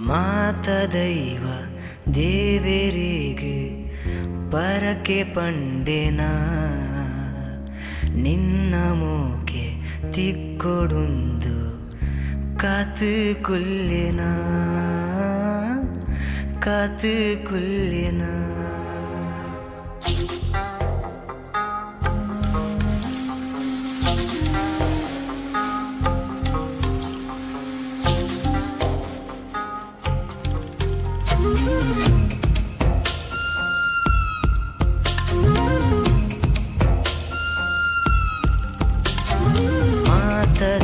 ಮಾತ ದೈವ ದೇವರಿಗೆ ಪರಕೆ ಪಂಡೆನ ನಿನ್ನ ಮೂಕೆ ತಿಕ್ಕೊಡುಂದು ಕಾತು ಕುಲ್ಲೆನ ಕಾತು ಕುಲ್ಲೆನ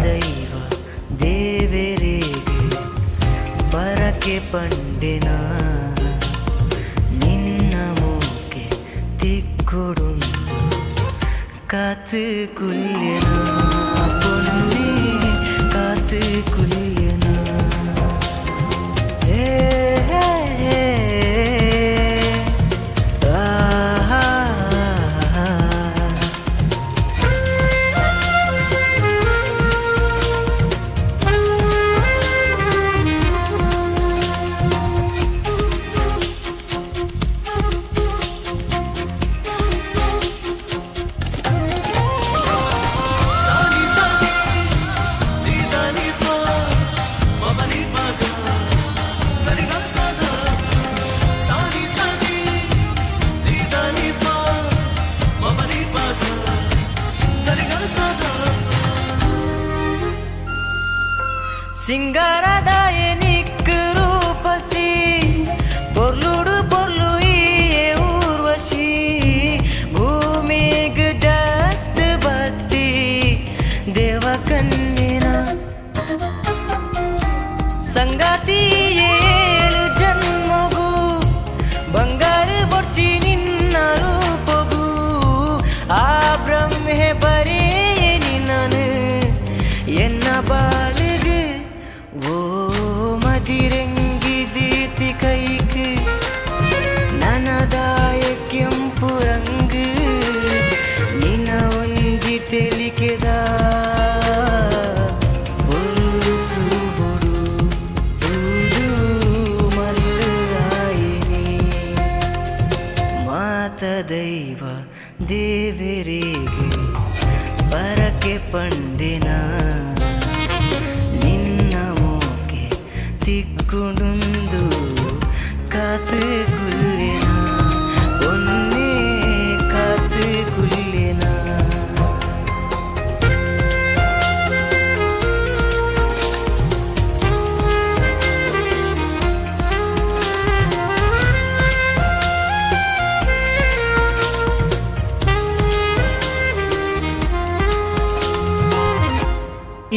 ದೈವ ದೇವರಿಗೆ ಪರಕೆ ಪಂಡೆನ ನಿನ್ನ ಮೂಕೆ ತಿಕ್ಕೊಡುಂದು ಕಾತು ಕುಲ್ಲೆನ ಪೊನ್ನೆ ಕಾತು ಕುಲ್ಲೆನ ಸಿಂಗಾರದ ಎನಿಕ್ ರೂಪಸಿ ಪೊರ್ಲುಡು ಪೊರ್ಲು ಈಯೆ ಊರ್ವಶಿ ಭೂಮಿಗ್ ಜತ್ ಬತ್ತಿ ದೇವ ಕನ್ನಿನ ಸಂಗಾತಿ ಏಳು ಜನ್ಮಗು ಬಂಗಾರ ಬೊಡ್ಚಿ ನಿನ್ನ ರೂಪಗು ಆ ಬ್ರಹ್ಮೆ ಬರೇ ನಿನ್ನನು ಎನ್ನ ಬಾಳಿಗೆ ಓ ಮದಿರಂಗಿ ದೀತಿ ಕೈಕ್ ನನದಾಯ ಕೆಂಪು ರಂಗ್ ನಿನ್ನ ಒಂಜಿ ತೆಲಿಕೆದ ಒಲ್ಲು ತೂಬುಡು ತೂದು ಮಲ್ಲಾಯಿನಿ ಮಾತ ದೈವ ದೇವರಿಗೆ ಪರಕೆ ಪಂಡಿನ ತಿಕ್ಕೊಡುಂದು ಕಾತು ಕುಲ್ಲೆನ ಒನ್ನೆ ಕಾತು ಕುಲ್ಲೆನ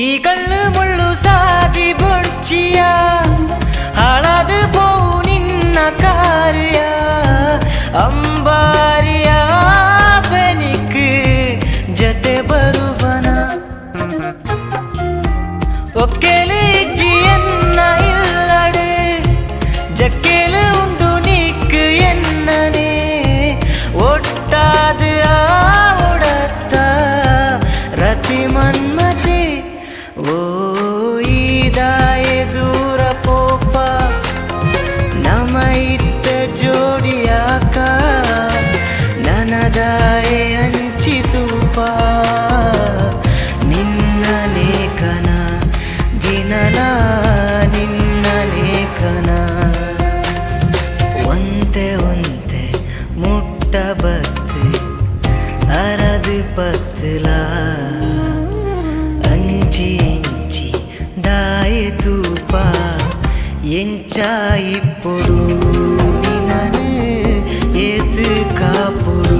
ಈ ಕಳ್ಳು ಮುಳ್ಳು ಸಾದಿ ಬೊಡ್ಚಿಯ ಹಾಳಾದು ಬೋವು ನಿನ್ನ ಕಾರ್ಯ ಅಂಬಾರಿಯ ಬೆನಿಕ್ ಜತೆ ಬರುವನ ಒಕ್ಕೆಲು ಇಜ್ಜಿಯನ್ನ ಇಲ್ಲಡು ಜಕ್ಕೆಲು ಉಂಡು ನಿಕ್ ಎನ್ನನೆ ಒಟ್ಟಾದ ಒಡತ್ತ ರತಿ ಮನ್ಮತಿ ಓ ಈದಾಯೆ ದೂರ ಪೋಪ ನಮ ಇತ್ತ ಜೋಡಿಯಾಕ ನನದಾಯೆ ಅಂಚಿ ತೂಪ ನಿನ್ನ ಲೇಖನ ದಿನಲ ನಿನ್ನ ಲೇಖನ ಒಂತೆ ಒಂತೆ ಮುಟ್ಟ ಬತ್ತು ಅರದು ಪತ್ತಲ ಅಂಚಿ ಇಂಚಿ ದಾಯೆ ತೂಪ ಎಂಚಾಯಿ ಪೊಡು ನಿನನು ಏತು ಕಾಪುಡು